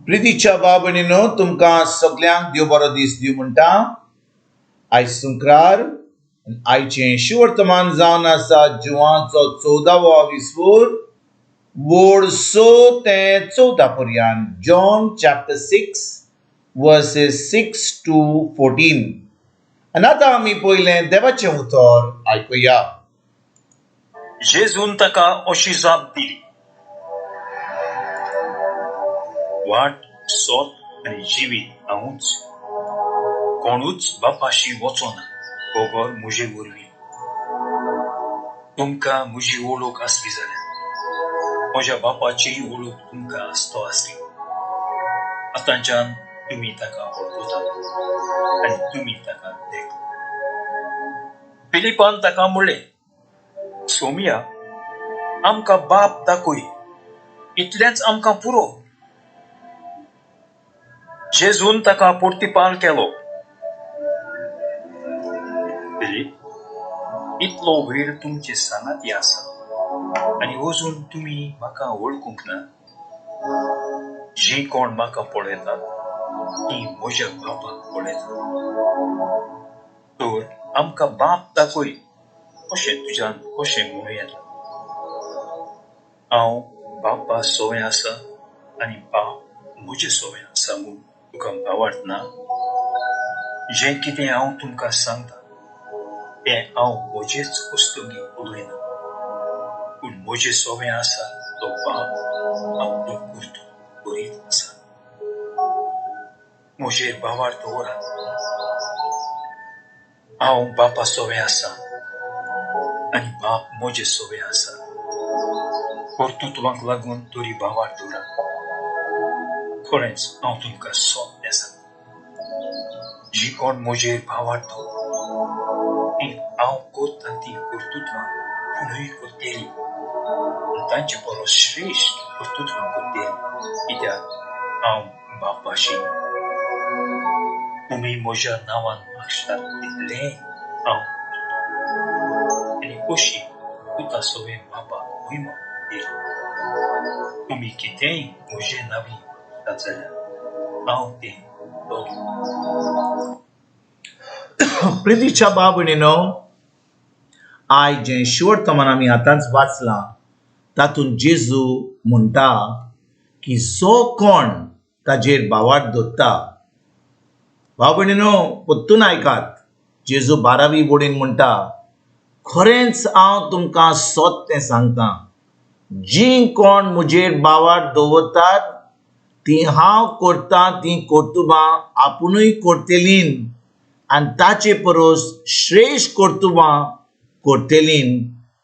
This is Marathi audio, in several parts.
प्रितीच्या बाबणीनो तुमकां सगळ्यांक देव बरो दीस दिवं म्हणटा। आयज शुक्रार आयचें शिवर्तमान जावन आसा जुवाचो 14वा विसवोर वोड 6 ते 14 पर्यंत। John chapter 6 versus 6 to 14। आनी आतां आमी पयलें देवाचें उतर आयकुया। जेजून ताका अशी जाप दिली, वाट, सोत आनी जिवीत हांवूच। कोणूच बापाशी वचोना गोगोर म्हजे वरवीं। तुमकां म्हजी वळख आसली जाल्यार म्हज्या बापाचीय वळख तुमकां आसतो आसली। आतांच्यान तुमी ताका वळखतात आनी तुमी ताका देखतात। फिलिपान ताका म्हणलें, सोमिया, आमकां बाप दाखय, इतलेंच आमकां पुरो। जेजून ताका परतिपाल केलो, फिलीप, इतलो वेळ तुमचे सांगाती आसा आनी अजून तुमी म्हाका वळखूंक ना? जीं कोण म्हाका पळयतात तीं म्हज्या बापाक पळयतात। तर आमकां बाप दाखय अशें तुज्यान कशें म्हणूं येता? हांव बापा सोवें आसा आनी बाप म्हजे सोवें आसा म्हूण तुका भावार्थ ना? जें कितें हांव तुमकां सांगता तें हांव म्हजेच कुस्तुगी उलयना, पूण म्हजे सोवें आसा तो बाप आपलो कुर्तो करीत आसा। म्हजेर भावार्थ दवरात। हांव बापा सोवें आसा आनी बाप म्हजे सोवें आसा। कर्तृत्वाक लागून तरी भावार्थ दवरात। खरेंच हांव तुमकां सोंपें सांगता, जी कोण म्हजेर भावार्थ दवरता तीं हांव करता तीं कर्तृत्वां पुणूय करतलीं, तांचे परस श्रेश्ठ कर्तृत्वां करतलीं, कित्याक हांव बापाशी। तुमी म्हज्या नांवान मागशात तितलेंय हांव करतलों, आनी अशी पुता सोवें बापाक महिमा दिली। तुमी कितेंय म्हजे नांवीं मागतात जाल्यार हांव तें करतलों। प्रितीच्या बाबणीनो, आयज जें शिवर्तमान आमी आतांच वाचलां तातूंत जेजू म्हणटा की जो कोण ताजेर भावार्थ दवरता, बाबणीनो परतून आयकात, जेजू 12वी वडीन म्हणटा, खरेंच हांव तुमकां सत्य सांगता, जीं कोण म्हजेर भावार्थ दवरतात तीं हांव करतां तीं कर्तुबां आपुणूय करतलीं, आनी ताचे परस श्रेश्ठ कर्तुबां करतलीं,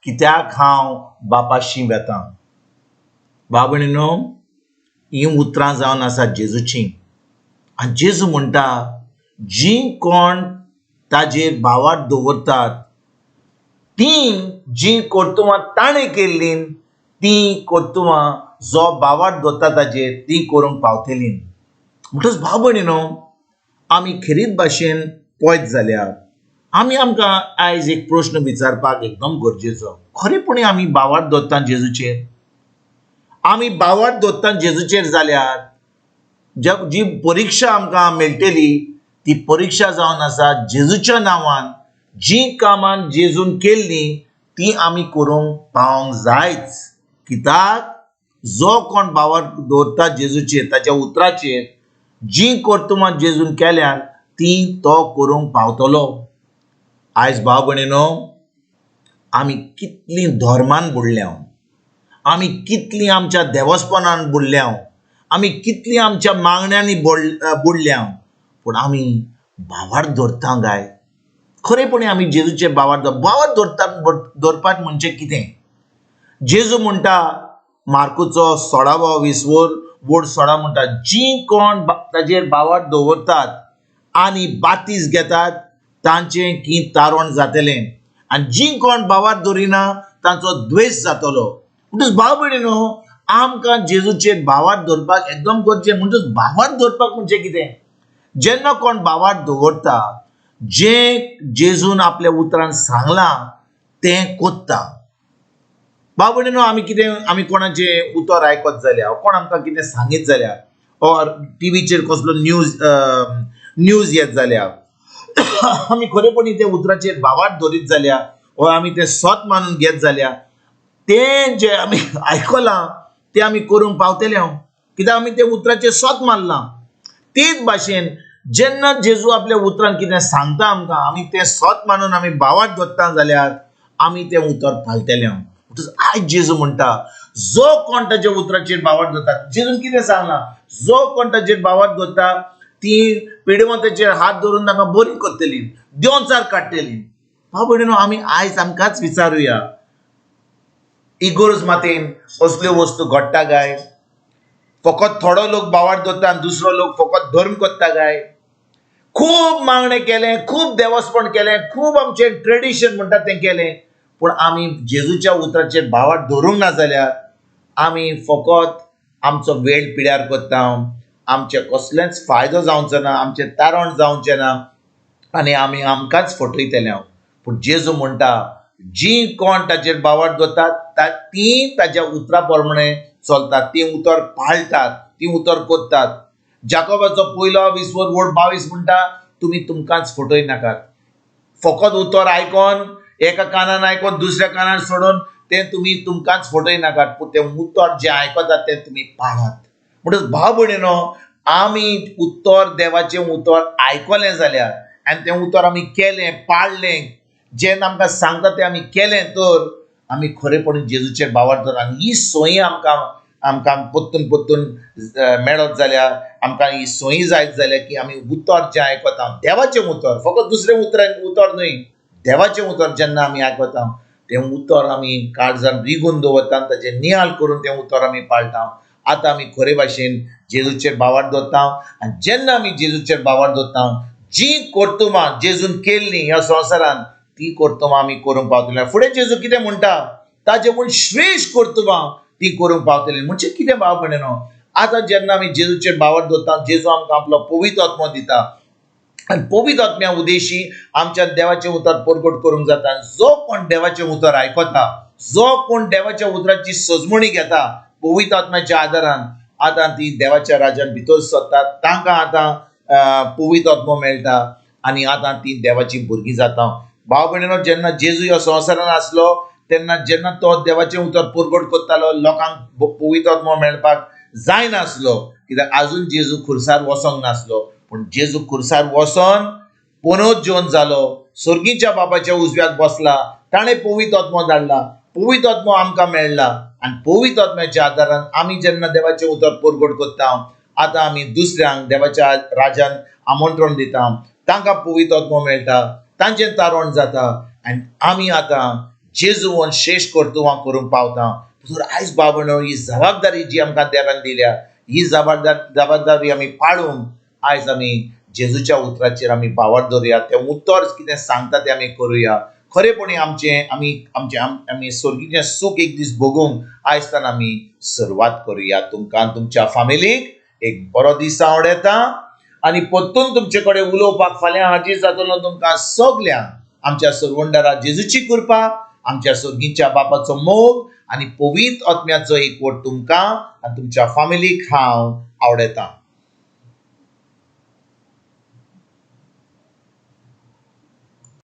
कित्याक हांव बापाशी वेतां। बाबणीनो, हीं उतरां जावन आसात जेजूचीं, आनी जेजू म्हणटा, जीं कोण ताजेर भावार्थ दवरतात तीं जीं कर्तुबां ताणें केल्लीं तीं कर्तुबां जो भावार्थ दवरता ताजेर तीं करूंक पावतलीं। म्हणटच भावभयणीनो, आमी खरीत भाशेन पळयत जाल्यार आमकां आयज एक प्रश्न विचारपाक एकदम गरजेचो, खरेपणी आमी भावार्थ दवरता जेजूचेर? आमी भावार्थ दवरता जेजूचेर जाल्यार जी परिक्षा आमकां मेळटली ती परिक्षा जावन आसा जेजूच्या नांवान जीं कामां जेजून केल्लीं तीं आमी करूंक पावोंक जायच। कित्याक जो कोण भावार्थ दवरता जेजूचेर, ताच्या उतराचेर, जीं कर्तुबां जेजून केल्यात तीं तो करूंक पावतलो। आयज भाव भयणीनो, आमी कितलीं धर्मान बुडल्यां, आमी कितलीं आमच्या देवस्पनान बुडल्यां, आमी कितलीं आमच्या मागण्यांनी बुडल्यां, पूण आमी भावार्थ दवरता काय? खरेपणी आमी जेजूचे भावार्थ दवरपाक म्हणजे कितें? जेजू म्हणटा मार्कूचो 16वा विसवोर वोड 16 म्हणटा, जीं कोण ताजेर भावार्थ दवरतात आनी बातीस घेतात तांचें की तारण जातलें, आनी जीं कोण भावार्थ दवरिना तांचो द्वेश जातलो। म्हणटच भाव भयणीनो, आमकां जेजूचेर भावार्थ दवरपाक एकदम गरजेचें। म्हणटच भावार्थ दवरपाक म्हणजे कितें? जेन्ना कोण भावार्थ दवरता, जें जेजून आपल्या उतरान सांगलां तें कोत्ता। भाव भयणीनो, आमी कोणाचें उतर आयकत जाल्यार, कोण आमकां कितें सांगीत जाल्यार ऑर टीव्हीचेर कसलो न्यूज येत जाल्यार आमी खरेपणी ते उतराचेर भावार्थ धरीत जाल्यार वा आमी ते स्वत मानून घेत जाल्यार ते जे आमी आयकलां ते आमी करूंक पावतले कित्याक आमी ते उतराचेर स्वत मानलां. तेच भाशेन जेन्ना जेजू आपल्या उतरान कितें सांगता आमकां आमी ते स्वत मानून आमी भावार्थ धरता जाल्यार आमी ते उतर पाळटले. आयज जेजू म्हणटा जो कोण ताच्या उतराचेर भावार्थ धरता, जेजून कितें सांगलां, जो कोण ताचेर भावार्थ धरता ती पिडवंताचेर हात धरून ताका बरी करतली, देंवचार काडटली. भाव भयणीनो, आमी आयज आमकांच विचारुया, इगोर्ज मातेन असल्यो वस्तू घडटा काय? फकत थोडो लोक भावार्थ धरता आनी दुसरो लोक फकत धर्म करता काय? खूब मागणें केलें, खूब देवस्पण केलें, खूब आमचें ट्रेडिशन म्हणटा तें केलें, पूण आमी जेजूच्या उतराचेर भावार्थ धरूंक ना जाल्यार आमी फकत आमचो वेळ पिड्यार करता, आमचे कसलेंच फायदो जावचो ना, आमचें तारण जावचें ना आनी आमी आमकांच फटयतले. पूण जेजू म्हणटा जी कोण ताचेर भावार्थ धरतात ती ताच्या उतरा प्रमाणे चलतात, ती उतर पाळटात, ती उतर करतात. जाकोबाचो 1:20 म्हणटा तुमी तुमकांच फटय नाकात. फकत उतर आयकोन एका कानान आयकोन दुसऱ्या कानान सोडून ते तुमी तुमकांच फटय नाकात, पूण ते उतर जे आयकतात ते तुमी पाळात. म्हणटच भाव भयणीनो, आमी उतर देवाचें उतर आयकलें जाल्यार आनी तें उतर आमी केलें, पाळलें, जेन्ना आमकां सांगता तें आमी केलें, तर आमी खरेपणी जेजूचेर भावार्थ धरता. आनी ही संय आमकां परतून मेळत जाल्यार आमकां ही संय जायत जाल्यार की आमी उतर जें आयकता देवाचें उतर, फकत दुसरें उतर न्हय, देवाचें उतर जेन्ना आमी आयकता तें उतर आमी काळजान रिगून दवरता आनी ताचें नियाळ करून तें उतर आमी पाळटा. आतां आमी खरे भाशेन जेजूचेर भावार्थ धरता आनी जेन्ना आमी जेजूचेर भावार्थ धरता जी कर्तुमां जेजून केल्लीं ह्या संवसारान ती कर्तुमां आमी करूंक पावतले. फुडें जेजू कितें म्हणटा, ताचे पूण श्रेश्ठ कर्तुमां ती करूंक पावतली. म्हणजे कितें भाव भयणीनो, आतां जेन्ना आमी जेजूचेर भावार्थ धरता जेजू आमकां आपलो पवित्र आत्मो दिता आनी पवित्र आत्म्या उदेशी आमच्या देवाचें उतर परगट करूंक जाता. जो कोण देवाचें उतर आयकता, जो कोण देवाच्या उतराची सजमणी घेता पवित्र आत्म्याच्या आदारान, आतां ती देवाच्या राज्यान भितर सरतात, तांकां आतां पवित्र आत्मो मेळटा आनी आतां ती देवाची भुरगीं जाता. भाव भयणीनो, जेन्ना जेजू ह्या संवसारान आसलो तेन्ना जेन्ना तो देवाचें उतर परगट करतालो लोकांक पवित्र आत्मो मेळपाक जायनासलो, कित्याक आजून जेजू खुर्सार वसोंक नासलो. पूण जेजू खुर्सार वसोन पुनरुज्जीवन जालो, सर्गीच्या बापाच्या उजव्याक बसला, ताणें पवित्र आत्मो धाडला, पवित्र आत्मो आमकां मेळ्ळा आनी पवित्र आत्म्याच्या आदारान आमी जेन्ना देवाचें उतर परगट करता आतां आमी दुसऱ्यांक देवाच्या राज्यान आमंत्रण दिता, तांकां पवित्र आत्मो मेळटा, तांचें तारण जाता आनी आमी आतां जेजू श्रेश्ठ कर्तुमां करूंक पावता. आयज भाव भयणीनो, ही जबाबदारी जी आमकां देवान दिल्या ही जबाबदारी आमी पाळून आयज आमी जेजूच्या उतराचेर आमी भावार्थ धरुया, तें उतर कितें सांगता तें आमी करुया. खरेपणी आमी सर्गीचें सूख एक दीस भोगूंक आयजतान आमी सुरवात करुया. तुमकां तुमच्या फॅमिलीक एक बरो दीस हांव येता आनी परतून तुमचे कडेन उलोवपाक फाल्यां हाजीर जातलो. तुमकां सगल्यांक आमच्या सर्वंडारा जेजूची कृपा, आमच्या सर्गीच्या बापाचो मोग आनी पवित्र आत्म्याचो एकवट तुमकां आनी तुमच्या फॅमिलीक हांव आवडयतां.